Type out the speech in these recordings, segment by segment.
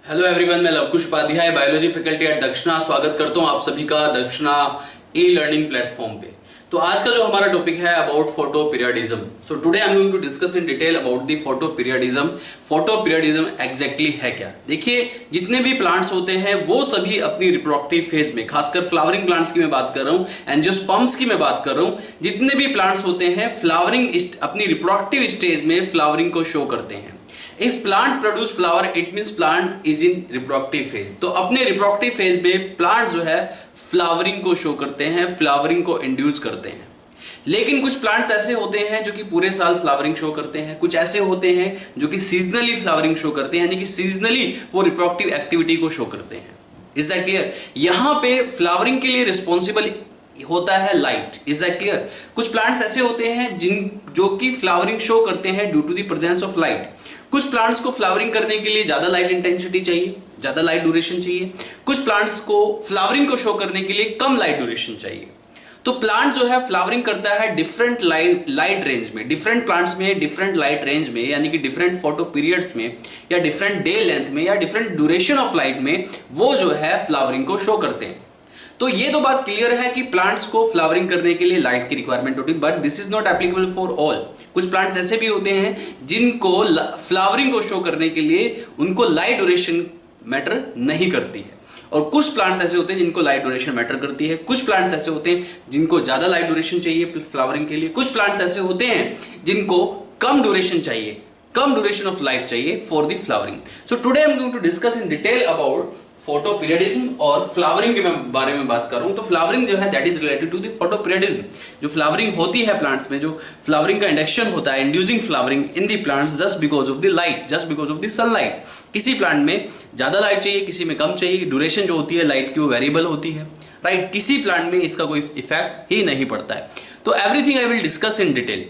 Hello everyone, मैं Lavkush Upadhyay biology faculty at Dakshina स्वागत करता हूं आप सभी का दक्षिणा ई लर्निंग प्लेटफॉर्म पे। तो आज का जो हमारा टॉपिक है about photoperiodism. So today I am going to discuss in detail about the photoperiodism. Photoperiodism exactly है क्या? देखिए, जितने भी प्लांट्स होते हैं वो सभी अपनी रिप्रोडक्टिव फेज में, खासकर फ्लावरिंग प्लांट्स की मैं बात कर रहा हूँ, एंजियोस्पर्म्स की मैं बात कर रहा हूँ, जितने भी प्लांट्स होते हैं फ्लावरिंग अपनी रिप्रोडक्टिव स्टेज में फ्लावरिंग को शो करते हैं। If plant produce flower, it means plant is in reproductive phase। तो अपने reproductive phase में प्लांट जो है फ्लावरिंग को शो करते हैं, फ्लावरिंग को इंड्यूस करते हैं। लेकिन कुछ प्लांट्स ऐसे होते हैं जो कि पूरे साल फ्लावरिंग शो करते हैं, कुछ ऐसे होते हैं जो कि सीजनली फ्लावरिंग शो करते हैं, यानी कि सीजनली वो रिप्रोडक्टिव एक्टिविटी को शो करते हैं। Is that clear? यहां पे फ्लावरिंग के लिए रिस्पॉन्सिबल होता है लाइट। Is that clear? कुछ प्लांट्स ऐसे होते हैं जो कि फ्लावरिंग शो करते हैं due to the presence of light. कुछ प्लांट्स को फ्लावरिंग करने के लिए ज्यादा लाइट इंटेंसिटी चाहिए, ज्यादा लाइट ड्यूरेशन चाहिए। कुछ प्लांट्स को फ्लावरिंग को शो करने के लिए कम लाइट ड्यूरेशन चाहिए। तो प्लांट जो है फ्लावरिंग करता है डिफरेंट लाइट रेंज में, डिफरेंट प्लांट्स में डिफरेंट लाइट रेंज में, यानी कि डिफरेंट फोटो पीरियड्स में, या डिफरेंट डे लेंथ में, या डिफरेंट ड्यूरेशन ऑफ लाइट में वो जो है फ्लावरिंग को शो करते हैं। तो ये तो बात क्लियर है कि प्लांट्स को फ्लावरिंग करने के लिए लाइट की रिक्वायरमेंट होती है, but this is not applicable for all. कुछ प्लांट्स ऐसे भी होते हैं जिनको फ्लावरिंग को शो करने के लिए उनको लाइट ड्यूरेशन मैटर नहीं करती है, और कुछ प्लांट्स ऐसे होते हैं जिनको लाइट ड्यूरेशन मैटर करती है। कुछ प्लांट्स ऐसे होते हैं जिनको ज्यादा लाइट ड्यूरेशन चाहिए फ्लावरिंग के लिए। कुछ प्लांट्स ऐसे होते हैं जिनको कम ड्यूरेशन चाहिए, कम ड्यूरेशन ऑफ लाइट चाहिए for the flowering. So today I am going to discuss in detail about photoperiodism, और फ्लावरिंग के बारे में बात कर रहा हूं। तो फ्लावरिंग जो है that is related to the photoperiodism. जो फ्लावरिंग होती है प्लांट्स में, जो फ्लावरिंग का इंडक्शन होता है, inducing flowering in the plants just because of the light, just because of the sunlight. किसी प्लांट में ज्यादा लाइट चाहिए, किसी में कम चाहिए। ड्यूरेशन जो होती है लाइट की वो वेरिएबल होती है, राइट? किसी प्लांट में इसका कोई इफेक्ट ही नहीं पड़ता है। तो everything I will discuss in detail.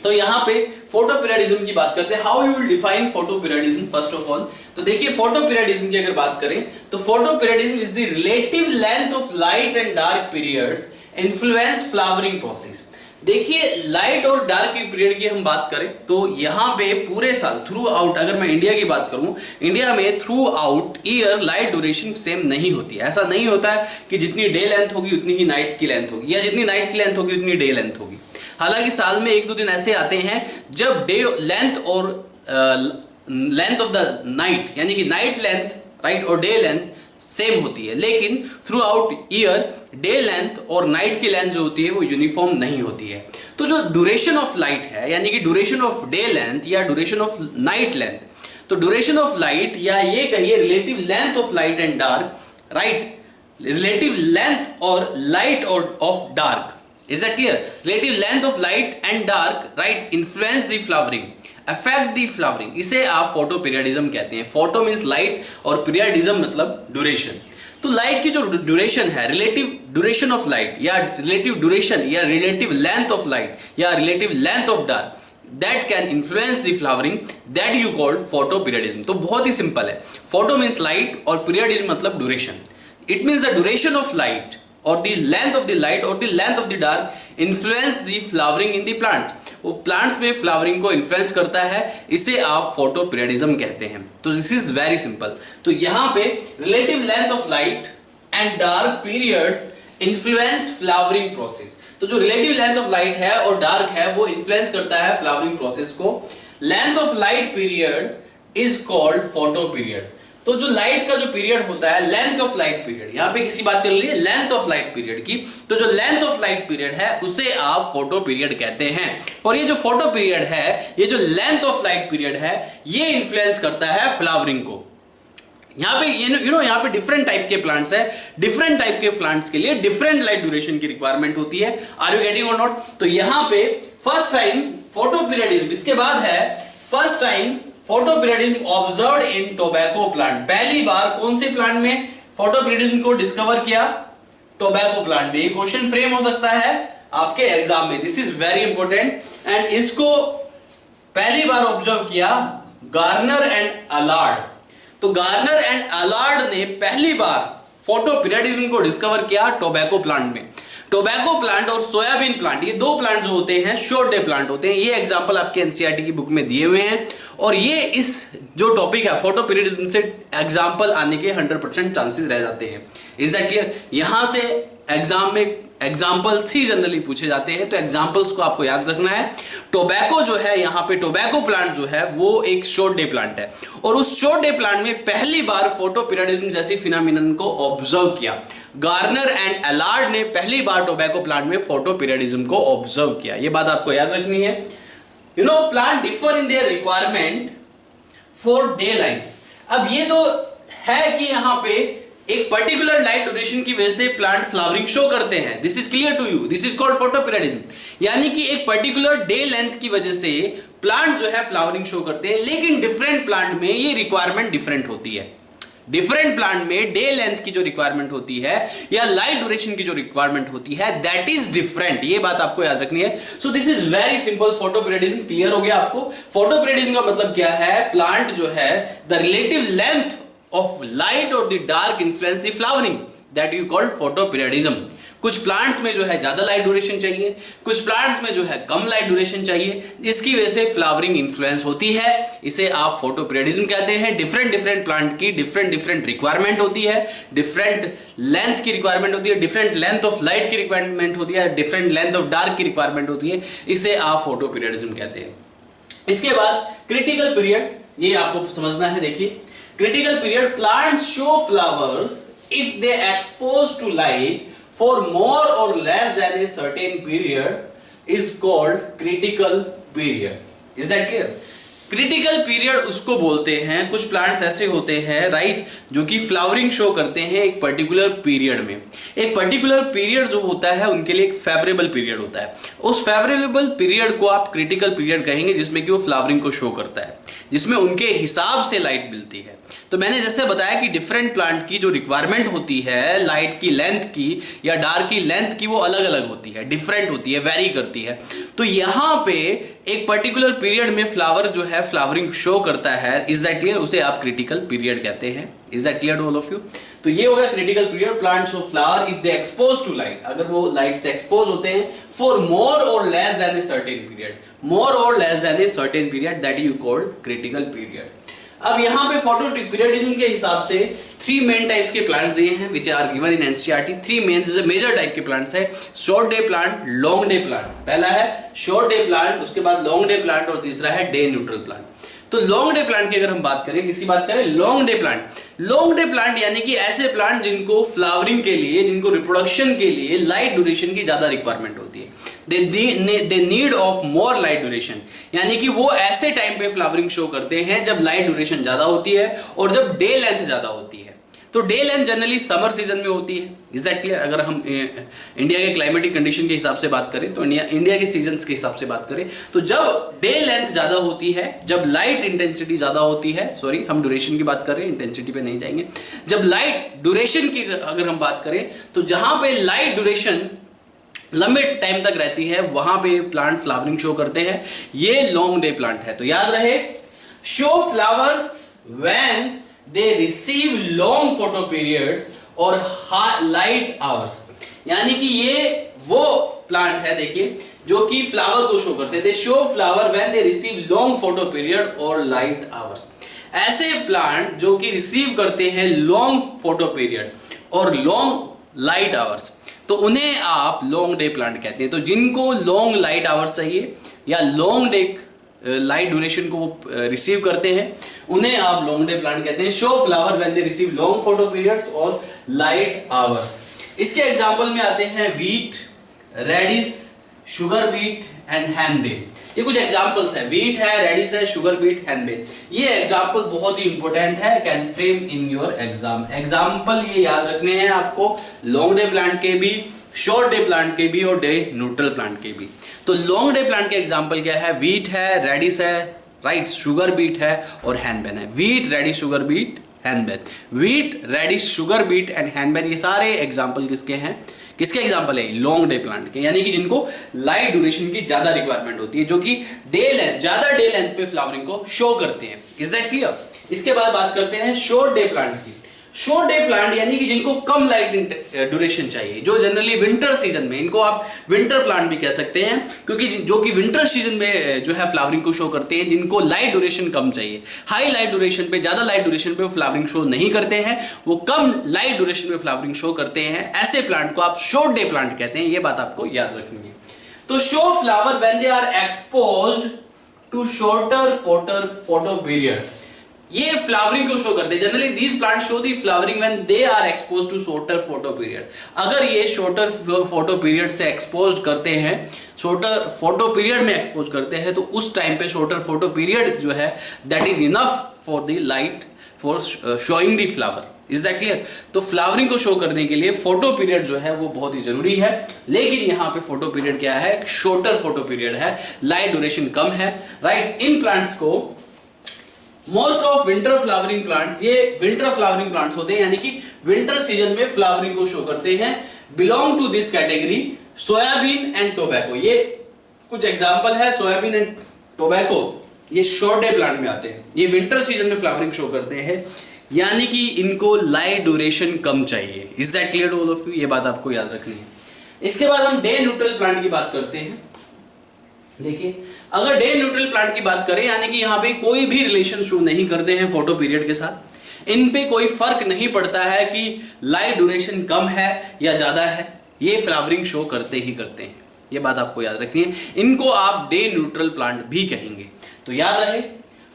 तो यहां पे फोटो पीरियडिज्म की बात करते हैं। How you will define photo periodism first of all? तो देखिए, फोटो पीरियडिज्म की अगर बात करें तो photo periodism is the relative length of light and dark periods influence flowering process. देखिए, लाइट और डार्क की पीरियड की हम बात करें तो यहां पे पूरे साल थ्रू आउट, अगर मैं इंडिया की बात करूं, इंडिया में through out year light duration same नहीं होती। ऐसा नहीं होता है कि जितनी डे लेंथ होगी उतनी ही नाइट की लेंथ होगी, या जितनी नाइट की लेंथ होगी उतनी डे लेंथ होगी। हालांकि साल में एक दो दिन ऐसे आते हैं जब डे लेंथ और लेंथ ऑफ द नाइट, यानी कि नाइट लेंथ, राइट, और डे लेंथ सेम होती है, लेकिन through out year day length और नाइट की लेंथ जो होती है वो यूनिफॉर्म नहीं होती है। तो जो ड्यूरेशन ऑफ लाइट है, यानी कि ड्यूरेशन ऑफ डे लेंथ या ड्यूरेशन ऑफ नाइट लेंथ, तो ड्यूरेशन ऑफ लाइट या ये कहिए relative length of light and dark, right, relative length और लाइट और of dark, is that clear? Relative length of light and dark, right, influence the flowering, affect the flowering। इसे आप photo periodism कहते हैं। Photo means light और periodism मतलब duration. तो light की जो ड्यूरेशन है, रिलेटिव ड्यूरेशन ऑफ लाइट या रिलेटिव ड्यूरेशन या रिलेटिव लेंथ ऑफ लाइट या relative length of dark, that can influence the flowering, that you call photo periodism। तो बहुत ही सिंपल है। फोटो मींस लाइट और पीरियडिज्म मतलब duration. It means the duration of light or the length of the light or the length of the dark influence the flowering in the plants। वो plants में flowering को influence करता है, इसे आप photo periodism कहते हैं। तो this is very simple। तो यहाँ पे relative length of light and dark periods influence flowering process। तो जो relative length of light है और dark है वो influence करता है flowering process को। length of light period is called photo period। तो जो लाइट का जो पीरियड होता है, लेंथ ऑफ लाइट पीरियड, यहां पे किसी बात चल रही है लेंथ ऑफ लाइट पीरियड की, तो जो लेंथ ऑफ लाइट पीरियड है उसे आप फोटो पीरियड कहते हैं। और ये जो फोटो पीरियड है, ये जो लेंथ ऑफ लाइट पीरियड है, ये इन्फ्लुएंस करता है फ्लावरिंग को। यहाँ पे यहाँ पे डिफरेंट टाइप के प्लांट्स है, डिफरेंट टाइप के प्लांट्स के लिए डिफरेंट लाइट ड्यूरेशन की रिक्वायरमेंट होती है। आर यू गेटिंग और नॉट? तो यहाँ पे फर्स्ट टाइम फोटो पीरियडिज्म, इसके बाद है first time photo periodism observed in tobacco plant. पहली बार कौन से प्लांट में फोटो पीरियडिज्म को डिस्कवर किया? टोबैको प्लांट में। ये क्वेश्चन फ्रेम हो सकता है आपके एग्जाम में, this is very important. And इसको पहली बार ऑब्जर्व किया गार्नर एंड अलार्ड। तो गार्नर एंड अलार्ड ने पहली बार फोटो पीरियडिज्म को डिस्कवर किया टोबैको प्लांट में। टोबैको प्लांट और सोयाबीन प्लांट, ये दो प्लांट जो होते हैं शॉर्ट डे प्लांट होते हैं। ये एग्जांपल आपके एनसीईआरटी की बुक में दिए हुए हैं और ये इस जो टॉपिक है फोटो पीरियडिज्म से एग्जांपल आने के 100% चांसेस रह जाते हैं। Is that clear? यहां से एग्जाम में एग्जाम्पल्स ही जनरली पूछे जाते हैं, तो एग्जाम्पल्स को आपको याद रखना है। टोबैको जो है, यहाँ पे टोबैको प्लांट जो है वो एक शॉर्ट डे प्लांट है और उस शॉर्ट डे प्लांट में पहली बार फोटो पीरियडिज्म जैसी फिनोमिनन को ऑब्जर्व किया। गार्नर एंड एलार्ड ने पहली बार टोबैको प्लांट में फोटो पीरियडिज्म को ऑब्जर्व किया। ये बात आपको याद रखनी है। You know, plant differ in their requirement for day light. अब ये तो है कि यहां पे एक पर्टिकुलर लाइट ड्यूरेशन की वजह से प्लांट फ्लावरिंग शो करते हैं। This is clear to you, this is called photoperiodism. यानी कि एक पर्टिकुलर डे लेंथ की वजह से प्लांट जो है फ्लावरिंग शो करते हैं, लेकिन डिफरेंट प्लांट में ये रिक्वायरमेंट डिफरेंट होती है। डिफरेंट प्लांट में डे लेंथ की जो रिक्वायरमेंट होती है या लाइट ड्यूरेशन की जो रिक्वायरमेंट होती है, दैट इज डिफरेंट। ये बात आपको याद रखनी है। So this is very simple. Photo periodism clear हो गया आपको। फोटो पीरियडिज्म का मतलब क्या है? प्लांट जो है the relative length of light or the dark influence the flowering, that you call photoperiodism। कुछ प्लांट्स में जो है ज्यादा लाइट ड्यूरेशन चाहिए, कुछ प्लांट्स में जो है कम लाइट ड्यूरेशन चाहिए, इसकी वजह से फ्लावरिंग इन्फ्लुएंस होती है। इसे आप फोटोपीरियडिज्म कहते हैं। डिफरेंट प्लांट की डिफरेंट रिक्वायरमेंट होती है, डिफरेंट लेंथ की रिक्वायरमेंट होती है, डिफरेंट लेंथ ऑफ लाइट की रिक्वायरमेंट होती है, डिफरेंट लेंथ ऑफ डार्क की रिक्वायरमेंट होती है। इसे आप फोटोपीरियडिज्म कहते हैं। इसके बाद क्रिटिकल पीरियड, ये आपको समझना है। देखिए, critical period, plants show flowers if they expose to light for more or less than a certain period is called critical period। is that clear? Critical period उसको बोलते हैं, कुछ प्लांट्स ऐसे होते हैं राइट, जो कि फ्लावरिंग शो करते हैं एक पर्टिकुलर पीरियड में। एक पर्टिकुलर पीरियड जो होता है उनके लिए एक फेवरेबल पीरियड होता है। उस फेवरेबल पीरियड को आप क्रिटिकल पीरियड कहेंगे, जिसमें कि वो फ्लावरिंग को शो करता है, जिसमें उनके हिसाब से लाइट मिलती है। तो मैंने जैसे बताया कि डिफरेंट प्लांट की जो रिक्वायरमेंट होती है लाइट की लेंथ की या डार्क की लेंथ की, वो अलग अलग होती है, डिफरेंट होती है, वेरी करती है। तो यहाँ पे एक पर्टिकुलर पीरियड में फ्लावर जो है फ्लावरिंग शो करता है, इज दैट क्लियर? उसे आप क्रिटिकल पीरियड कहते हैं। Is that clear to all of you? तो ये होगा critical period. Plants show flower if they expose to light, अगर वो लाइट से एक्सपोज होते हैं for more or less than a certain period, more or less than a certain period, that you called critical period. अब यहाँ पे photo periodism के हिसाब से 3 मेन टाइप्स के प्लांट्स दिए हैं which are given in NCERT. 3 major type के प्लांट्स है। Short day plant, long day plant. पहला है शॉर्ट डे प्लांट, उसके बाद लॉन्ग डे प्लांट और तीसरा है डे न्यूट्रल प्लांट। तो लॉन्ग डे प्लांट की अगर हम बात करें, किसकी बात करें? Long day plant. Long day plant यानी कि ऐसे प्लांट जिनको फ्लावरिंग के लिए, जिनको रिप्रोडक्शन के लिए लाइट ड्यूरेशन की ज्यादा रिक्वायरमेंट होती है। They need of more light duration, यानी कि वो ऐसे टाइम पे फ्लावरिंग शो करते हैं जब लाइट ड्यूरेशन ज्यादा होती है और जब डे लेंथ ज्यादा होती है। तो day length generally summer season में होती है। Is that clear? अगर हम इंडिया के क्लाइमेटिक कंडीशन के हिसाब से बात करें, तो इंडिया के सीजन्स के हिसाब से बात करें, तो जब डे लेंथ ज्यादा होती है, जब लाइट इंटेंसिटी ज्यादा होती है, सॉरी हम ड्यूरेशन की बात कर रहे हैं, इंटेंसिटी पे नहीं जाएंगे। जब लाइट ड्यूरेशन की अगर हम बात करें, तो जहां पे लाइट ड्यूरेशन लंबे टाइम तक रहती है, वहां पे प्लांट फ्लावरिंग शो करते हैं। ये लॉन्ग डे प्लांट है। तो याद रहे, show flowers when they receive long photoperiods और लाइट आवर्स। यानी कि ये वो प्लांट है, देखिए, जो कि फ्लावर को शो करते हैं। दे show flower when they receive long photo period और लाइट आवर्स। ऐसे प्लांट जो कि रिसीव करते हैं लॉन्ग फोटो पीरियड और लॉन्ग लाइट आवर्स, तो उन्हें आप लॉन्ग डे प्लांट कहते हैं। तो जिनको लॉन्ग लाइट आवर्स चाहिए या लॉन्ग डे लाइट ड्यूरेशन को रिसीव करते हैं, उन्हें आप लॉन्ग डे प्लांट कहते हैं। Show flower when they receive long photoperiods और लाइट आवर्स। इसके एग्जांपल में आते हैं wheat, radish, sugar beet and henbane. ये कुछ एग्जांपल्स है। वीट है, रेडिश है, शुगर बीट, हैनबेन। ये एग्जांपल बहुत ही इंपॉर्टेंट है, can frame in your exam. Example ये याद रखने हैं आपको, लॉन्ग डे प्लांट के भी, शॉर्ट डे प्लांट के भी और डे न्यूट्रल प्लांट के भी। तो लॉन्ग डे प्लांट के एग्जांपल क्या है? वीट है, रेडिश है, राइट, शुगर बीट है और हैनबेन है। Wheat, radish, sugar beet, henbane. Wheat, radish, sugar beet and henbane, ये सारे एग्जांपल किसके हैं? किसके एग्जांपल है? लॉन्ग डे प्लांट के, यानी कि जिनको लाइट ड्यूरेशन की ज्यादा रिक्वायरमेंट होती है, जो कि डे लेंथ, ज्यादा डे लेंथ पे फ्लावरिंग को शो करते हैं। Is that clear? इसके बाद बात करते हैं शॉर्ट डे प्लांट की। शॉर्ट डे प्लांट यानी कि जिनको कम लाइट ड्यूरेशन चाहिए, जो जनरली विंटर सीजन में, इनको आप विंटर प्लांट भी कह सकते हैं, क्योंकि जो कि विंटर सीजन में जो है फ्लावरिंग को शो करते हैं, जिनको लाइट ड्यूरेशन कम चाहिए। हाई लाइट ड्यूरेशन पे, ज्यादा लाइट ड्यूरेशन पे वो फ्लावरिंग शो नहीं करते हैं, वो कम लाइट ड्यूरेशन पे फ्लावरिंग शो करते हैं। ऐसे प्लांट को आप शॉर्ट डे प्लांट कहते हैं, ये बात आपको याद रखनी है। तो show flower when they are exposed to shorter photoperiod, ये फ्लावरिंग को शो करते हैं। Generally these plant show the flowering when they are exposed to shorter photoperiod. अगर ये शॉर्टर फोटो पीरियड से एक्सपोज्ड करते हैं, शॉर्टर फोटो पीरियड में एक्सपोज करते हैं, तो उस टाइम पे शॉर्टर फोटो पीरियड जो है that is enough for the light for showing the flower. Is that clear? तो फ्लावरिंग को शो करने के लिए फोटो पीरियड जो है वो बहुत ही जरूरी है, लेकिन यहाँ पे फोटो पीरियड क्या है? शॉर्टर फोटो पीरियड है, लाइट ड्यूरेशन कम है, राइट। इन प्लांट्स को most of winter flowering plants, ये विंटर फ्लावरिंग प्लांट्स होते हैं, यानी कि विंटर सीजन में फ्लावरिंग को शो करते हैं। Belong to this category soybean and tobacco. ये कुछ एग्जांपल है, सोयाबीन एंड टोबैको, ये शॉर्ट डे प्लांट में आते हैं। ये विंटर सीजन में फ्लावरिंग शो करते हैं, यानी कि इनको लाइट ड्यूरेशन कम चाहिए। Is that clear to all of you? ये बात आपको याद रखनी है। इसके बाद हम डे न्यूट्रल प्लांट की बात करते हैं। देखिए, अगर डे न्यूट्रल प्लांट की बात करें, यानी कि यहाँ पे कोई भी रिलेशन शो नहीं करते हैं फोटो पीरियड के साथ, इन पे कोई फर्क नहीं पड़ता है कि लाइट ड्यूरेशन कम है या ज्यादा है, ये फ्लावरिंग शो करते ही करते हैं। ये बात आपको याद रखनी है। इनको आप डे न्यूट्रल प्लांट भी कहेंगे। तो याद रहे,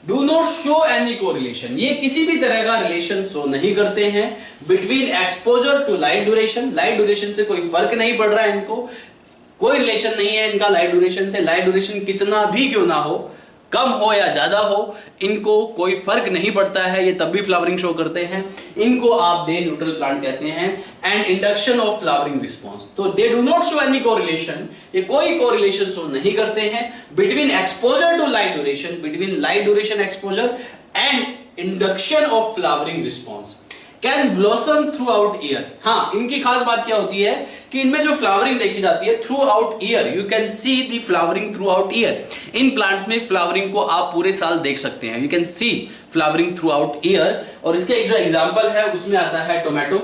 do not show any correlation, ये किसी भी तरह का रिलेशन शो नहीं करते हैं between exposure to light duration. Light duration से कोई फर्क नहीं पड़ रहा है इनको, कोई रिलेशन नहीं है इनका लाइट ड्यूरेशन से। लाइट ड्यूरेशन कितना भी क्यों ना हो, कम हो या ज्यादा हो, इनको कोई फर्क नहीं पड़ता है, ये तब भी फ्लावरिंग शो करते हैं। इनको आप डे न्यूट्रल प्लांट कहते हैं। And induction of flowering response, तो they do not show any correlation, ये कोई कोरिलेशन शो नहीं करते हैं between exposure to light duration, between light duration exposure and induction of flowering response. Can blossom throughout year, हाँ, इनकी खास बात क्या होती है कि इनमें जो फ्लावरिंग देखी जाती है through out year, you can see the flowering through out year. In plants में फ्लावरिंग को आप पूरे साल देख सकते हैं, you can see flowering through out year. और इसके एक जो एग्जाम्पल है उसमें आता है टोमेटो,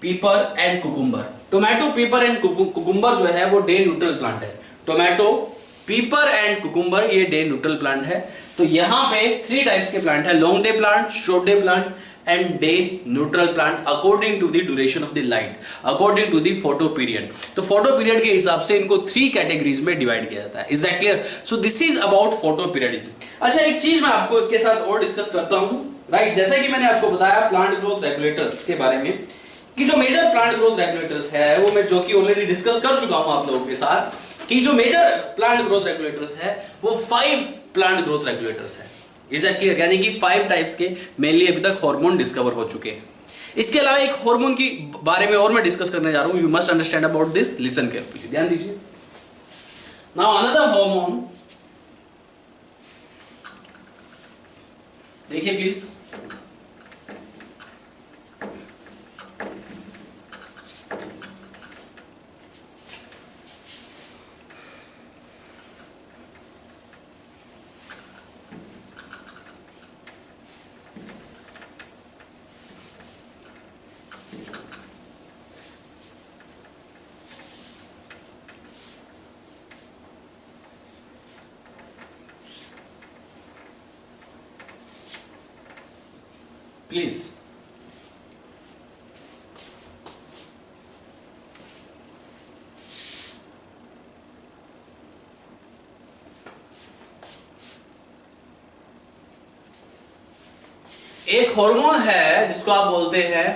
पीपर एंड कुकुम्बर। टोमेटो, पीपर एंड कुकुम्बर जो है वो डे न्यूट्रल प्लांट है। टोमेटो, पीपर एंड कुकुम्बर ये डे न्यूट्रल प्लांट है। तो यहाँ पे 3 टाइप्स के प्लांट है, long day plant, short day plant and day neutral plant according to the duration of the light, according to the photo period। तो photo period के हिसाब से इनको 3 कैटेगरीज में डिवाइड किया जाता है। Is that clear? So this is about photo periodism। अच्छा, एक चीज मैं आपको के साथ और डिस्कस करता हूँ, राइट। जैसा कि मैंने आपको बताया प्लांट ग्रोथ रेगुलेटर्स के बारे में, कि जो मेजर प्लांट ग्रोथ रेगुलेटर्स है वो मैं जो कि ऑलरेडी डिस्कस कर चुका हूँ आप लोगों के साथ, कि जो मेजर प्लांट ग्रोथ रेगुलेटर्स है वो 5 प्लांट ग्रोथ रेगुलेटर्स है। Is that clear? यानी कि 5 टाइप्स के मेनली अभी तक हार्मोन डिस्कवर हो चुके हैं। इसके अलावा एक हार्मोन की बारे में और मैं डिस्कस करने जा रहा हूं, you must understand about this, listen carefully, ध्यान दीजिए। नाउ अनदर हार्मोन, देखिए प्लीज, प्लीज। एक हार्मोन है जिसको आप बोलते हैं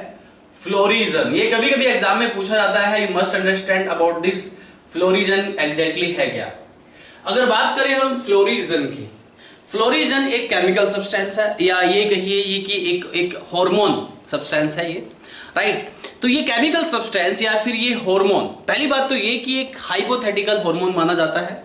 फ्लोरिजन। ये कभी कभी एग्जाम में पूछा जाता है, you must understand about this, florigen exactly है क्या। अगर बात करें हम फ्लोरिजन की, फ्लोरिजन एक केमिकल सब्सटेंस है, या ये कहिए ये कि एक हार्मोन सब्सटेंस है ये, राइट। तो ये केमिकल सब्सटेंस या फिर ये हार्मोन, पहली बात तो ये कि एक हाइपोथेटिकल हार्मोन माना जाता है,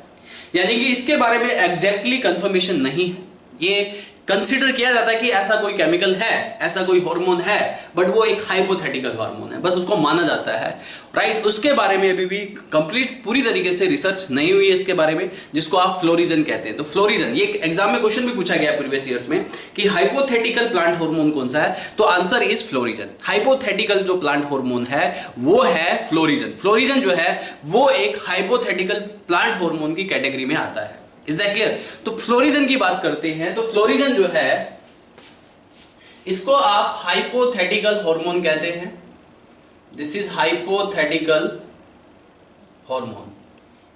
यानी कि इसके बारे में एग्जैक्टली कंफर्मेशन नहीं है। ये कंसीडर किया जाता है कि ऐसा कोई केमिकल है, ऐसा कोई हार्मोन है, बट वो एक हाइपोथेटिकल हार्मोन है, बस उसको माना जाता है, राइट। उसके बारे में अभी भी कंप्लीट पूरी तरीके से रिसर्च नहीं हुई है इसके बारे में, जिसको आप फ्लोरिजन कहते हैं। तो फ्लोरिजन, ये एग्जाम में क्वेश्चन भी पूछा गया प्रीवियस ईयर्स में कि हाइपोथेटिकल प्लांट हार्मोन कौन सा है, तो आंसर इज फ्लोरिजन। हाइपोथेटिकल जो प्लांट हार्मोन है वो है फ्लोरिजन। फ्लोरिजन जो है वो एक हाइपोथेटिकल प्लांट हार्मोन की कैटेगरी में आता है। Is that clear? तो फ्लोरिजन की बात करते हैं, तो फ्लोरिजन जो है इसको आप हाइपोथेटिकल हार्मोन कहते हैं। दिस इज हाइपोथेटिकल हार्मोन,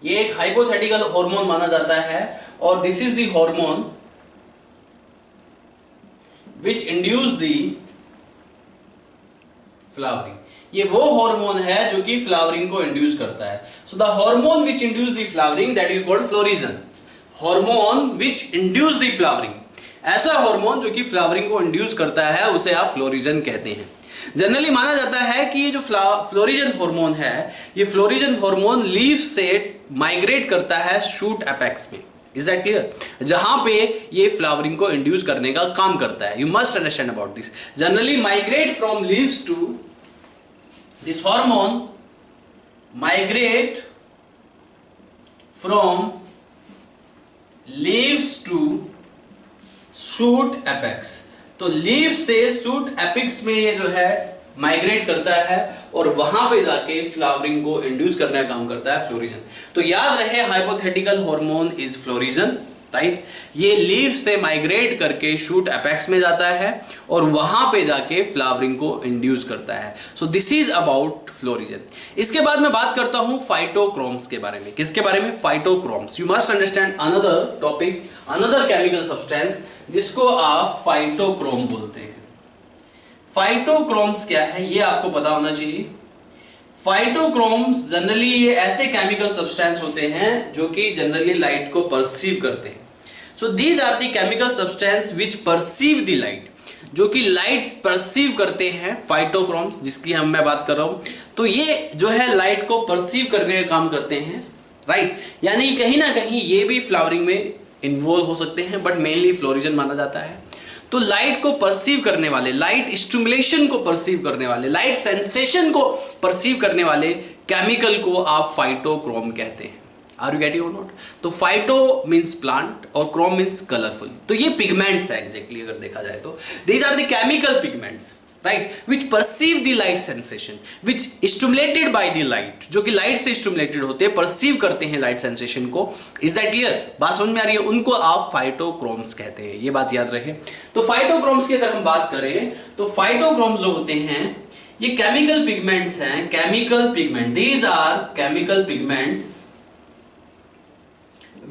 ये एक हाइपोथेटिकल हार्मोन माना जाता है, और this is the hormone which induce the flowering. ये वो हार्मोन है जो कि फ्लावरिंग को इंड्यूस करता है। So the hormone which induce the flowering, that is called florigen. Hormone which induce the flowering, ऐसा हार्मोन जो कि फ्लावरिंग को इंड्यूस करता है, उसे आप फ्लोरिजन कहते हैं। जनरली माना जाता है कि ये जो फ्लोरिजन हार्मोन है, ये फ्लोरिजन हार्मोन लीफ से माइग्रेट करता है शूट एपेक्स में। Is that clear? जहां पे ये फ्लावरिंग को इंड्यूस करने का काम करता है। You must understand about this. Generally migrate from leaves to, this hormone migrate from leaves to shoot apex. तो लीव से शूट एपिक्स में ये जो है माइग्रेट करता है, और वहां पे जाके फ्लावरिंग को इंड्यूस करने का काम करता है फ्लोरिजन। तो याद रहे, hypothetical hormone is florigen, right. ये लीव से माइग्रेट करके शूट एपेक्स में जाता है, और वहां पे जाके फ्लावरिंग को इंड्यूस करता है। So this is about florigen. इसके बाद मैं बात करता हूं फाइटोक्रोम्स के बारे में। किसके बारे में? Phytochromes. You must understand another topic, another chemical substance जिसको आप फाइटोक्रोम बोलते हैं। फाइटोक्रोम्स क्या है ये आपको पता होना चाहिए। फाइटोक्रोम्स जनरली ये ऐसे केमिकल सब्सटेंस होते हैं जो कि जनरली लाइट को परसीव करते हैं। So these are the chemical substance which perceive the light, जो कि लाइट परसीव करते हैं। फाइटोक्रोम्स जिसकी मैं बात कर रहा हूं, तो ये जो है लाइट को परसीव करने का काम करते हैं, राइट। यानी कहीं ना कहीं ये भी फ्लावरिंग में इन्वॉल्व हो सकते हैं, बट मेनली फ्लोरिजन माना जाता है। तो लाइट को परसीव करने वाले, लाइट स्टिमुलेशन को परसीव करने वाले, लाइट सेंसेशन को परसीव करने वाले केमिकल को आप फाइटोक्रोम कहते हैं। आर यू गेटिंग और नॉट? तो फाइटो मींस प्लांट और क्रोम मींस कलरफुल। तो ये पिगमेंट्स है एग्जैक्टली, अगर देखा जाए तो these are the chemical pigments, right, which perceive the light sensation, which stimulated by the light, जो कि लाइट से स्टिमुलेटेड होते हैं, परसीव करते हैं लाइट सेंसेशन को। Is that clear? बात समझ में आ रही है? उनको आप फाइटोक्रोम्स कहते हैं, ये बात याद रखें। तो फाइटोक्रोम्स की अगर हम बात करें, तो फाइटोक्रोम्स जो होते हैं ये केमिकल पिगमेंट्स हैं। Chemical pigment, these are chemical pigments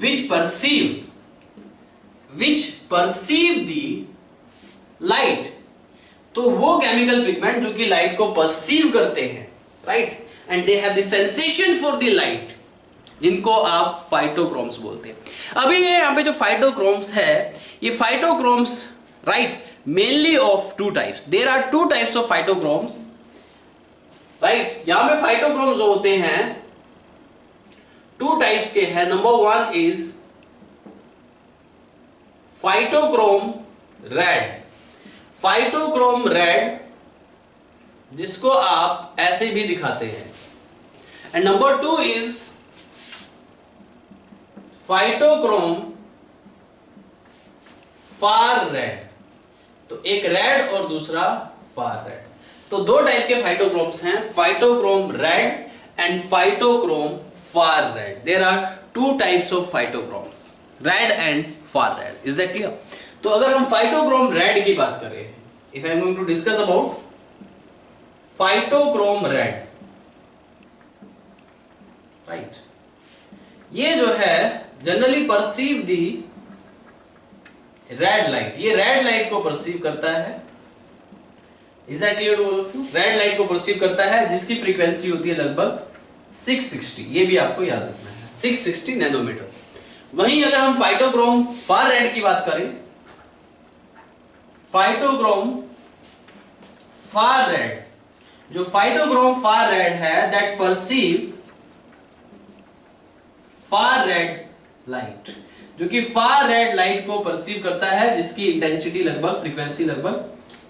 which perceive the light। तो वो केमिकल पिगमेंट जो कि लाइट को परसीव करते हैं, right, and they have the sensation for the light, जिनको आप फाइटोक्रोम्स बोलते हैं। अभी ये यहां पे जो फाइटोक्रोम्स है, ये phytochromes, right, mainly of two types. There are two types of phytochromes, right. यहां पे फाइटोक्रोम्स जो होते हैं टू टाइप्स के हैं। Number one is phytochrome red. Phytochrome red, जिसको आप ऐसे भी दिखाते हैं। And number two is phytochrome far red. तो एक रेड और दूसरा फार रेड। तो दो टाइप के फाइटोक्रोम्स हैं, phytochrome red and phytochrome far red. There are two types of phytochromes, red and far red. Is that clear? तो अगर हम phytochrome red की बात करें, if I am going to discuss about phytochrome red, right, ये जो है generally perceive the red light, ये red light को perceive करता है। Is that clear to all of you? red light को perceive करता है, जिसकी frequency होती है लगभग 660, ये भी आपको याद रखना है, 660 नैनोमीटर। वहीं अगर हम फाइटोक्रोम फार रेड की बात करें, फाइटोक्रोम फार रेड, जो फाइटोक्रोम फार रेड है, that perceive far red light, जो कि फार रेड लाइट को परसीव करता है, जिसकी इंटेंसिटी लगभग, फ्रीक्वेंसी लगभग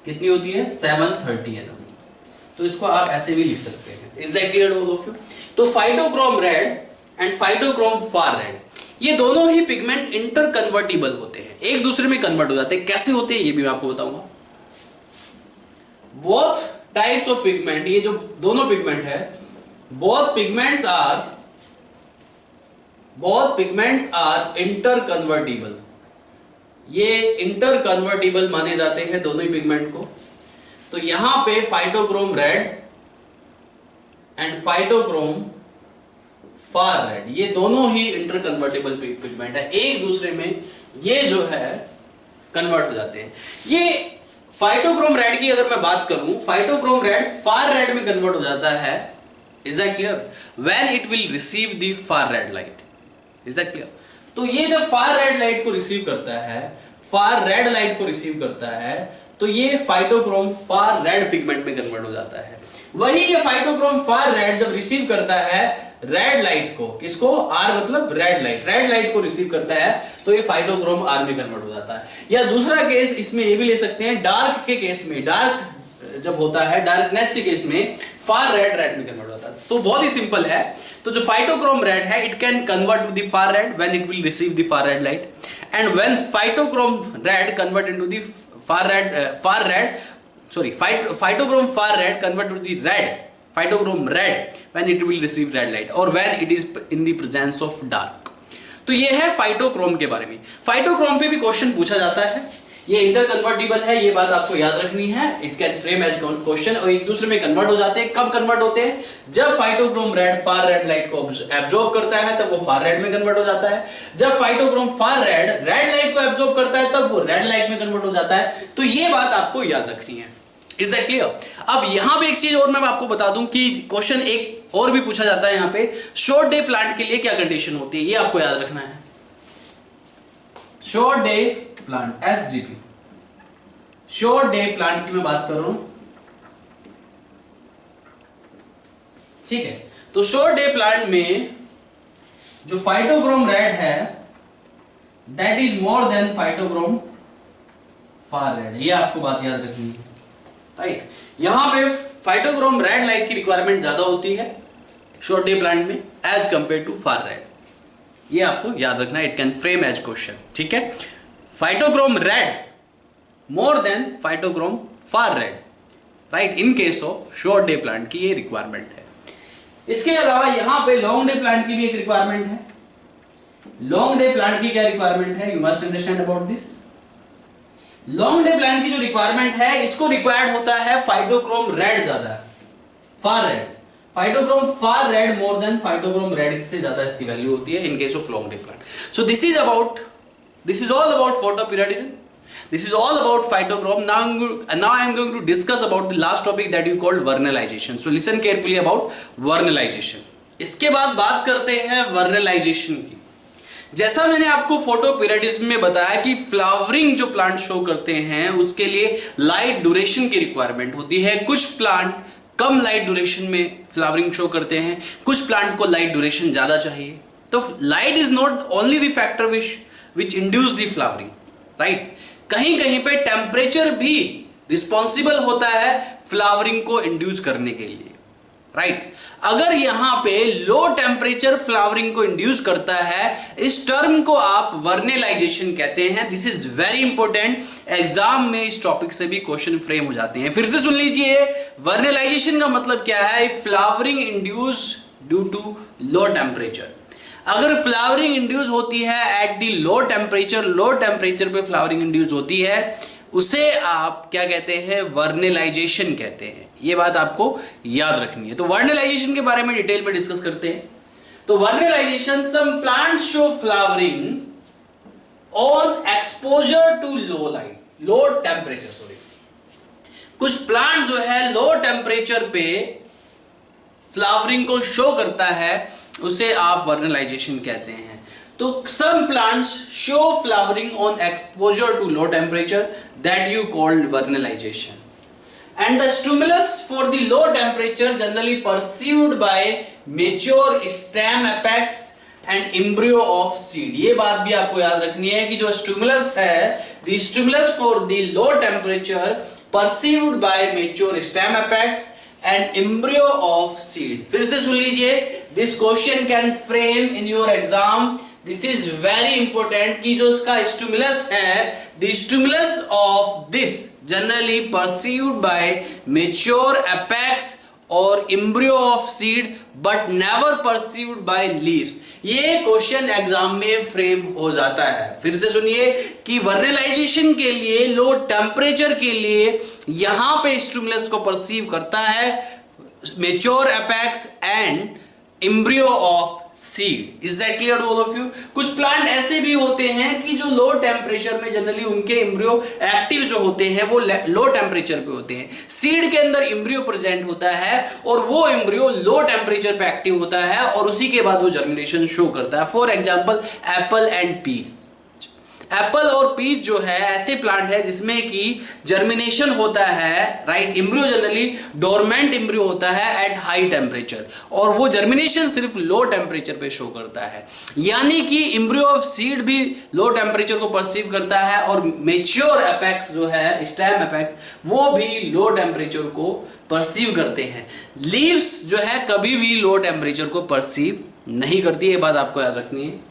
कितनी होती है 730 nm। तो इसको आप ऐसे भी लिख सकते हैं। Is that clear all of you? तो phytochrome red and phytochrome far red, ये दोनों ही पिगमेंट इंटर कन्वर्टिबल होते हैं, एक दूसरे में कन्वर्ट हो जाते हैं। कैसे होते हैं ये भी मैं आपको बताऊंगा। बोथ टाइप्स ऑफ पिगमेंट, ये जो दोनों पिगमेंट है, both pigments are interconvertible. ये इंटर कन्वर्टिबल माने जाते हैं दोनों ही पिगमेंट को। तो यहां पे phytochrome red and phytochrome far red, ये दोनों ही इंटर कन्वर्टेबल पिगमेंट है, एक दूसरे में ये जो है कन्वर्ट हो जाते हैं। ये फाइटोक्रोम रेड की अगर मैं बात करूं, फाइटोक्रोम रेड फार रेड में कन्वर्ट हो जाता है। Is that clear? When it will receive the far red light. Is that clear? तो ये जब फार रेड लाइट को रिसीव करता है, फार रेड लाइट को रिसीव करता है, तो ये फाइटोक्रोम फार रेड पिगमेंट में कन्वर्ट हो जाता है। वही ये फाइटोक्रोम फार रेड जब रिसीव करता है रेड लाइट को, किसको? आर मतलब रेड लाइट को रिसीव करता है, तो ये फाइटोक्रोम आर में कन्वर्ट हो जाता है। या दूसरा केस इसमें ये भी ले सकते हैं, डार्क के केस में, डार्क जब होता है, डार्कनेस के केस में फार रेड में कन्वर्ट होता है। तो बहुत ही सिंपल है। तो जो फाइटोक्रोम रेड है, it can convert to the far red when it will receive the far red light, and when phytochrome red convert into the phytochrome far red convert to the red phytochrome red when it will receive red light or when it is in the presence of dark। तो ये है phytochrome के बारे में। Phytochrome पे भी question पूछा जाता है, ये इंटर कन्वर्टिबल है, ये बात आपको याद रखनी है। It can frame as question, और एक दूसरे में कन्वर्ट हो जाते हैं। कब कन्वर्ट होते हैं? जब फाइटोक्रोम रेड फार रेड लाइट को एब्जॉर्ब करता है, तब वो फार रेड में कन्वर्ट हो जाता है। जब फाइटोक्रोम फार रेड लाइट को एब्जॉर्ब करता है, तब वो रेड लाइट में कन्वर्ट हो जाता है। तो ये बात आपको याद रखनी है। Is that clear? अब यहां पे एक चीज और मैं आपको बता दूं कि क्वेश्चन एक और भी पूछा जाता है यहां पे, शॉर्ट डे प्लांट के लिए क्या कंडीशन होती है, ये आपको याद रखना है। Short day plant, SDP, short day plant की मैं बात कर रहा हूं, ठीक है। तो शॉर्ट डे प्लांट में जो फाइटोक्रोम रेड है, that is more than phytochrome far red, ये आपको बात याद रखनी है, राइट। यहां पे फाइटोक्रोम रेड लाइट की रिक्वायरमेंट ज्यादा होती है शॉर्ट डे प्लांट में as compare to far red, ये आपको याद रखना है। It can frame as question, ठीक है। Phytochrome red more than phytochrome far red, right, in case of short day plant की ये रिक्वायरमेंट है। इसके अलावा यहां पे लॉन्ग डे प्लांट की भी एक रिक्वायरमेंट है। लॉन्ग डे प्लांट की क्या रिक्वायरमेंट है? You must understand about this. Long day plant की जो रिक्वायरमेंट है, इसको रिक्वायर्ड होता है फाइटोक्रोम रेड ज्यादा है, far red, phytochrome far red more than phytochrome red से ज्यादा इसकी वैल्यू होती है इन case of long day plant. So this is all about photoperiodism, this is all about phytochrome. Now I am going to discuss about the last topic that you called vernalization. So listen carefully about vernalization. इसके बाद बात करते हैं vernalization की। जैसा मैंने आपको photoperiodism में बताया कि फ्लावरिंग जो प्लांट शो करते हैं उसके लिए लाइट ड्यूरेशन की रिक्वायरमेंट होती है। कुछ प्लांट कम लाइट ड्यूरेशन में फ्लावरिंग शो करते हैं, कुछ प्लांट को लाइट ड्यूरेशन ज्यादा चाहिए। तो light is not only the factor which induce the flowering, right. कहीं कहीं पे टेम्परेचर भी रिस्पॉन्सिबल होता है फ्लावरिंग को इंड्यूस करने के लिए, राइट। अगर यहां पे लो टेम्परेचर फ्लावरिंग को इंड्यूस करता है, इस टर्म को आप वर्नेलाइजेशन कहते हैं। This is very important, exam में इस टॉपिक से भी क्वेश्चन फ्रेम हो जाते हैं। फिर से सुन लीजिए, वर्नेलाइजेशन का मतलब क्या है? Flowering induce due to low temperature. अगर फ्लावरिंग इंड्यूस होती है एट दी लो टेम्परेचर पे फ्लावरिंग इंड्यूस होती है, उसे आप क्या कहते हैं? वर्नेलाइजेशन कहते हैं। ये बात आपको याद रखनी है। तो वर्नेलाइजेशन के बारे में डिटेल में डिस्कस करते हैं। तो vernalization, some plants show flowering on exposure to low temperature, कुछ प्लांट जो है लो टेम्परेचर पे फ्लावरिंग को शो करता है, उसे आप वर्नेलाइजेशन कहते हैं। तो some plants show flowering on exposure to low temperature, that you called vernalization. And the stimulus for the low temperature generally perceived by mature stem apex and embryo of seed. ये बात भी आपको याद रखनी है कि जो स्टिमुलस है, the stimulus for the low temperature perceived by mature stem apex and embryo of seed. फिर से सुन लीजिए, this question can frame in your exam, this is very important कि जो इसका स्टिमुलस है, the stimulus of this generally perceived by mature apex और embryo of seed but never perceived by leaves. ये क्वेश्चन एग्जाम में frame हो जाता है। फिर से सुनिए कि वर्नलाइजेशन के लिए, लो टेम्परेचर के लिए यहां पे स्टिमुलस को परसीव करता है mature apex and embryo of seed. Is that clear all of you? कुछ प्लांट ऐसे भी होते हैं कि जो लो टेम्परेचर में जनरली उनके एम्ब्रियो एक्टिव जो होते हैं वो लो टेम्परेचर पे होते हैं। सीड के अंदर एम्ब्रियो प्रेजेंट होता है और वो एम्ब्रियो लो टेम्परेचर पे एक्टिव होता है और उसी के बाद वो जर्मिनेशन शो करता है। For example apple and peach. Apple और पीच जो है ऐसे प्लांट है जिसमें कि जर्मिनेशन होता है, right. Embryo generally dormant embryo होता है एट हाई टेम्परेचर और वो जर्मिनेशन सिर्फ लो टेम्परेचर पे शो करता है। यानी कि एम्ब्रियो ऑफ सीड भी लो टेम्परेचर को परसीव करता है और मैच्योर एपेक्स जो है, स्टेम एपेक्स, वो भी लो टेम्परेचर को परसीव करते हैं। लीव्स जो है कभी भी लो टेम्परेचर को परसीव नहीं करती, ये बात आपको याद रखनी है।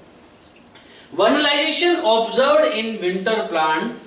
Vernalization observed in winter plants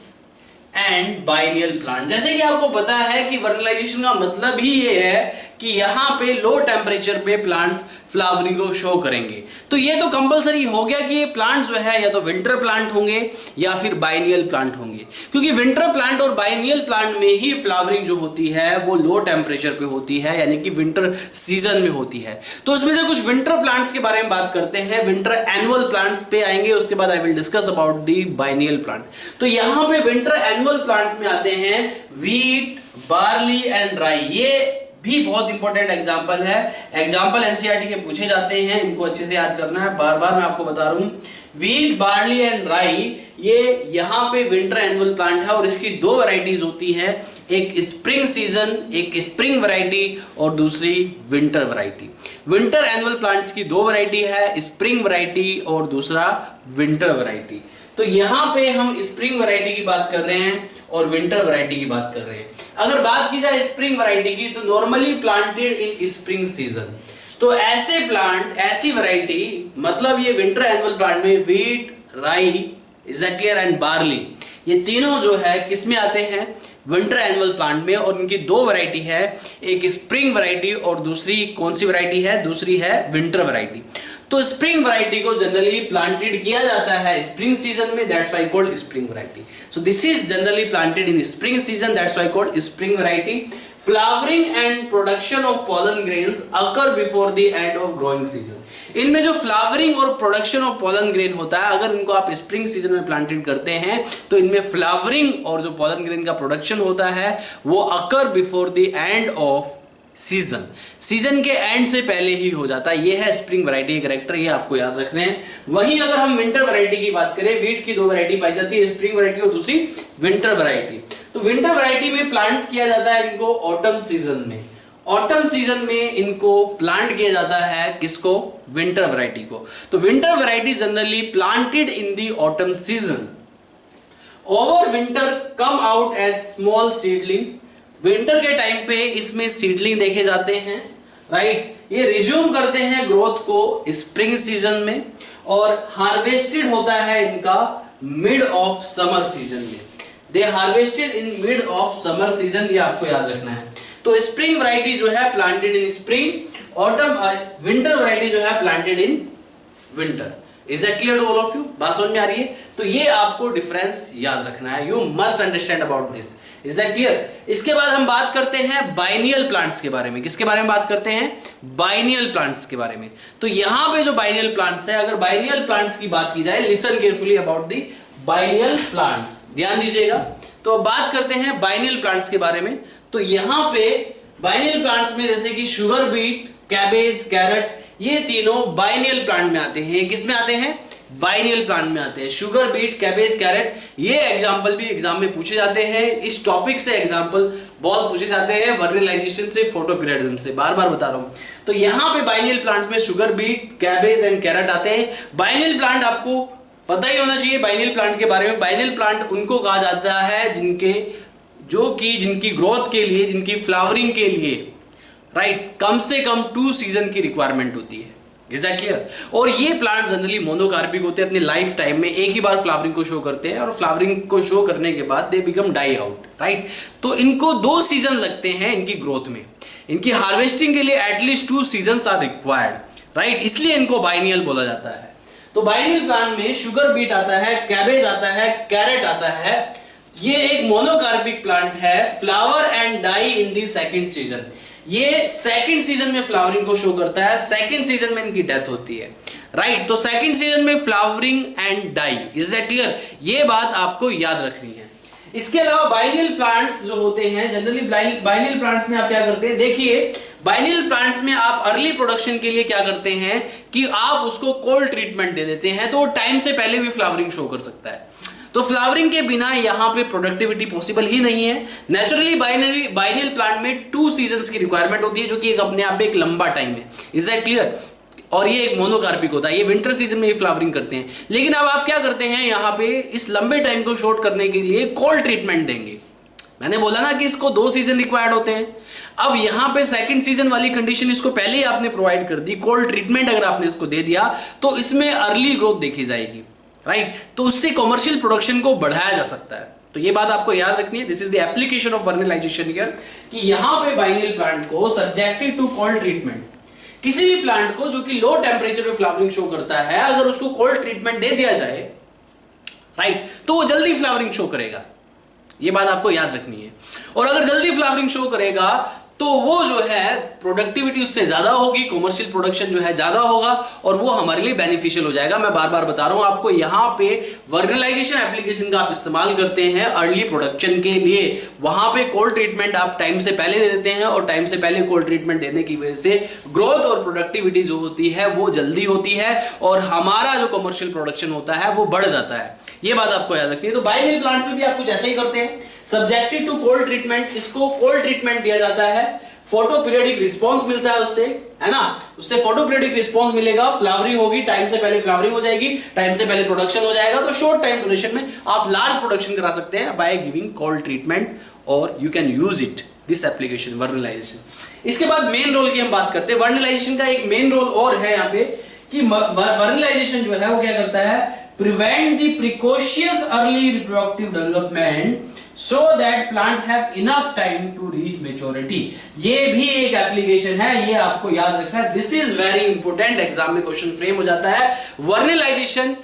and biennial plant. जैसे कि आपको पता है कि वर्नलाइजेशन का मतलब ही ये है कि यहां पे लो टेम्परेचर पे प्लांट्स फ्लावरिंग को शो करेंगे। तो ये तो कंपलसरी हो गया कि ये प्लांट्स जो है या तो विंटर प्लांट होंगे या फिर बाइनियल प्लांट होंगे, क्योंकि विंटर प्लांट और बाइनियल प्लांट में ही फ्लावरिंग जो होती है वो लो टेम्परेचर पे होती है, यानी कि विंटर सीजन में होती है। तो उसमें से कुछ विंटर प्लांट्स के बारे में बात करते हैं, विंटर एनुअल प्लांट्स पे आएंगे, उसके बाद I will discuss about the biennial plant. तो यहां पे विंटर एनुअल प्लांट्स में आते हैं वीट, बार्ली एंड राई। ये भी बहुत इंपॉर्टेंट एग्जांपल है, एग्जांपल एनसीईआरटी के पूछे जाते हैं, इनको अच्छे से याद करना है। बार बार मैं आपको बता रहा हूं, वीट, बार्ली एंड राई ये यहाँ पे विंटर एनुअल प्लांट है और इसकी दो वैरायटीज होती हैं, एक स्प्रिंग सीजन, एक स्प्रिंग वैरायटी और दूसरी winter variety. Winter annual plants की दो वैरायटी है, स्प्रिंग वैरायटी और दूसरा विंटर वैरायटी। तो यहाँ पे हम स्प्रिंग वैरायटी की बात कर रहे हैं और विंटर वैरायटी की बात कर रहे हैं। अगर बात की जाए स्प्रिंग वैरायटी की, तो normally planted in spring season. तो ऐसे प्लांट, ऐसी वैरायटी, मतलब ये विंटर एनुअल प्लांट में वीट, राई, is that clear, and barley, ये तीनों जो है किसमें आते हैं? विंटर एनुअल प्लांट में। और इनकी दो वैरायटी है, एक स्प्रिंग वैरायटी और दूसरी कौन सी वैरायटी है? दूसरी है विंटर वैरायटी। तो स्प्रिंग वैरायटी को जनरली प्लांटेड किया जाता है स्प्रिंग सीजन में, that's why called spring variety. So this is generally planted in spring season, that's why called spring variety. Flowering and production of pollen grains occur before the end of growing season. इनमें जो flowering और production of pollen grain होता है, अगर इनको आप spring season में planted करते हैं तो इनमें फ्लावरिंग और जो पॉलन ग्रेन का प्रोडक्शन होता है वो occur before the end of season, season के एंड से पहले ही हो जाता है। ये है स्प्रिंग वैरायटी के कैरेक्टर, ये आपको याद रखने हैं। वहीं अगर हम विंटर वैरायटी की बात करें, वीट की दो वैरायटी पाई जाती है, स्प्रिंग वैरायटी और दूसरी विंटर वैरायटी। तो विंटर वैरायटी में प्लांट किया जाता है इनको ऑटम सीजन में। ऑटम सीजन में इनको प्लांट किया जाता है, किसको? विंटर वैरायटी को। तो winter variety generally planted in the autumn season. Over winter come out as small seedling. Winter के टाइम पे इसमें सीडलिंग देखे जाते हैं, राइट। ये रिज्यूम करते हैं ग्रोथ को स्प्रिंग सीजन में और हार्वेस्टेड होता है इनका मिड ऑफ समर सीजन में। They harvested in mid of summer season, ये आपको याद रखना है। तो स्प्रिंग वैरायटी जो है planted in spring, autumn winter variety जो है planted in winter. Is that clear to all of you? बात समझ में आ रही है? तो ये आपको डिफरेंस याद रखना है, you must understand about this. Is that clear? इसके बाद हम बात करते हैं बाइनियल प्लांट्स के बारे में। किसके बारे में बात करते हैं? बाइनियल प्लांट्स के बारे में। तो यहां पे जो बाइनियल प्लांट्स है, अगर बाइनियल प्लांट्स की बात की जाए, listen carefully about the biennial plants, ध्यान दीजिएगा। तो बात करते हैं बाइनियल प्लांट्स के बारे में। तो यहां पे बाइनियल प्लांट्स में जैसे कि शुगर बीट, कैबेज, कैरेट, ये तीनों बाइनियल प्लांट में आते हैं। किस में आते हैं? बाइनियल प्लांट में आते हैं। शुगर बीट, कैबेज, कैरेट, ये एग्जांपल भी एग्जाम में पूछे जाते हैं। इस टॉपिक से एग्जांपल बहुत पूछे जाते हैं, वर्नलाइजेशन से, फोटोपीरियडिज्म से, बार बार बता रहा हूं। तो यहां पे बाइनियल प्लांट्स में sugar beat, cabbage and carrot आते हैं। बाइनियल प्लांट आपको पता ही होना चाहिए बाइनियल प्लांट के बारे में। बाइनियल प्लांट उनको कहा जाता है जिनकी ग्रोथ के लिए, जिनकी फ्लावरिंग के लिए राइट कम से कम 2 सीजन की रिक्वायरमेंट होती है। Is that clear? और ये प्लांट जनरली मोनोकार्पिक होते हैं, अपनी लाइफ टाइम में एक ही बार फ्लावरिंग को शो करते हैं और फ्लावरिंग को शो करने के बाद they become die out, right? तो इनको 2 सीजन लगते हैं इनकी ग्रोथ में। इनकी हार्वेस्टिंग के लिए at least 2 season are required, right? इसलिए इनको बाइनियल बोला जाता है। तो बाइनियल प्लांट में शुगर बीट आता है, कैबेज आता है, कैरेट आता है। ये एक मोनोकार्पिक प्लांट है, flower and die in the second season. ये सेकंड सीजन में फ्लावरिंग को शो करता है, सेकंड सीजन में इनकी डेथ होती है, राइट? तो सेकंड सीजन में flowering and die. Is that clear? ये बात आपको याद रखनी है। इसके अलावा बाइनियल प्लांट्स जो होते हैं, जनरली बाइनियल प्लांट्स में आप क्या करते हैं, देखिए बाइनियल प्लांट्स में आप अर्ली प्रोडक्शन के लिए क्या करते हैं कि आप उसको कोल्ड ट्रीटमेंट दे देते हैं, तो टाइम से पहले भी फ्लावरिंग शो कर सकता है। तो फ्लावरिंग के बिना यहां पे प्रोडक्टिविटी पॉसिबल ही नहीं है। नेचुरली बाइनियल प्लांट में 2 सीजन्स की रिक्वायरमेंट होती है, जो कि एक अपने आप में एक लंबा टाइम है। Is that clear? और ये एक मोनोकार्पिक होता है, ये विंटर सीजन में ये फ्लावरिंग करते हैं। लेकिन अब आप क्या करते हैं, यहां पे इस लंबे टाइम को शॉर्ट करने के लिए कोल्ड ट्रीटमेंट देंगे। मैंने बोला ना कि इसको 2 सीजन रिक्वायर्ड होते हैं। अब यहां पे सेकंड सीजन वाली कंडीशन इसको पहले ही आपने प्रोवाइड कर दी, कोल्ड ट्रीटमेंट अगर आपने इसको दे दिया तो इसमें अर्ली ग्रोथ देखी जाएगी, राइट? तो उससे कमर्शियल प्रोडक्शन को बढ़ाया जा सकता है। तो ये बात आपको याद रखनी है। This is the application of vernalization here, कि यहां पे बाइनियल प्लांट को सब्जेक्टेड टू कोल्ड ट्रीटमेंट, किसी भी प्लांट को जो कि लो टेम्परेचर पे फ्लावरिंग शो करता है, अगर उसको कोल्ड ट्रीटमेंट दे दिया जाए, राइट, तो वो जल्दी फ्लावरिंग शो करेगा। ये बात आपको याद रखनी है। और अगर जल्दी फ्लावरिंग शो करेगा तो वो जो है प्रोडक्टिविटी उससे ज्यादा होगी, कमर्शियल प्रोडक्शन जो है ज्यादा होगा, और वो हमारे लिए बेनिफिशियल हो जाएगा। मैं बार बार बता रहा हूं आपको, यहां पे वर्नलाइजेशन एप्लीकेशन का आप इस्तेमाल करते हैं अर्ली प्रोडक्शन के लिए। वहां पे कोल्ड ट्रीटमेंट आप टाइम से पहले दे देते हैं, और टाइम से पहले कोल्ड ट्रीटमेंट देने की वजह से ग्रोथ और प्रोडक्टिविटी जो होती है वो जल्दी होती है, और हमारा जो कमर्शियल प्रोडक्शन होता है वो बढ़ जाता है। ये बात आपको याद रखनी है। तो बाइनियल प्लांट में भी आप कुछ ऐसे ही करते हैं, सब्जेक्टेड टू कोल्ड ट्रीटमेंट, इसको कोल्ड ट्रीटमेंट दिया जाता है, फोटो पीरियडिक रिस्पॉन्स मिलता है उससे, है ना? उससे फोटो पीरियडिक रिस्पॉन्स मिलेगा, फ्लावरिंग होगी, टाइम से पहले फ्लावरिंग हो जाएगी, टाइम से पहले प्रोडक्शन हो जाएगा। तो शॉर्ट टाइम ड्यूरेशन में आप लार्ज प्रोडक्शन करा सकते हैं बाय गिविंग कोल्ड ट्रीटमेंट, और you can use it this application vernalization. इसके बाद मेन रोल की हम बात करते हैं। वर्नलाइजेशन का एक मेन रोल और है यहाँ पे, कि वर्नलाइजेशन जो है वो क्या करता है, prevent the precocious early reproductive development so that plant have enough time to reach maturity। ये भी एक एप्लीकेशन है, ये आपको याद रखना है। This is very important, exam में क्वेश्चन फ्रेम हो जाता है। वर्नलाइजेशन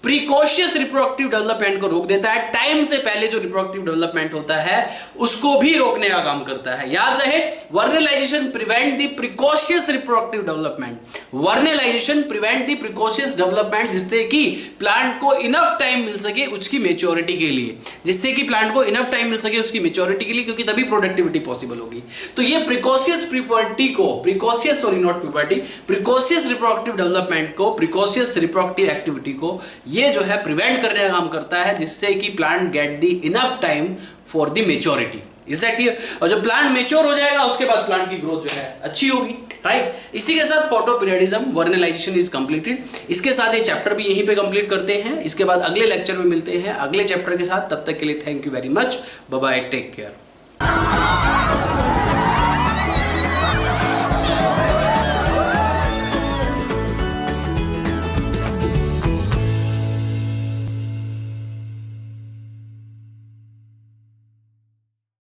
प्रिकॉशियस रिप्रोडक्टिव डेवलपमेंट को रोक देता है, टाइम से पहले जो रिप्रोडक्टिव डेवलपमेंट होता है उसको भी रोकने का काम करता है। याद रहे, vernalization prevent the precocious reproductive development. Vernalization prevent the precocious development, जिससे कि प्लांट को इनफ टाइम मिल सके उसकी मेच्योरिटी के लिए, जिससे कि प्लांट को इनफ टाइम मिल सके उसकी मेच्योरिटी के लिए, क्योंकि तभी प्रोडक्टिविटी पॉसिबल होगी। तो ये प्रिकॉशियस रिप्रोडक्टिव डेवलपमेंट को, प्रिकॉशियस रिप्रोडक्टिव एक्टिविटी को ये जो है प्रिवेंट करने का काम करता है, जिससे कि plant get the enough time for the maturity. Is that clear? और जब प्लांट मेच्योर हो जाएगा उसके बाद प्लांट की ग्रोथ जो है अच्छी होगी, राइट? इसी के साथ फोटोपीरियडिज्म वर्नलाइजेशन इज कंप्लीटेड। इसके साथ ये चैप्टर भी यहीं पे कंप्लीट करते हैं। इसके बाद अगले लेक्चर में मिलते हैं अगले चैप्टर के साथ। तब तक के लिए thank you very much, bye bye, take care.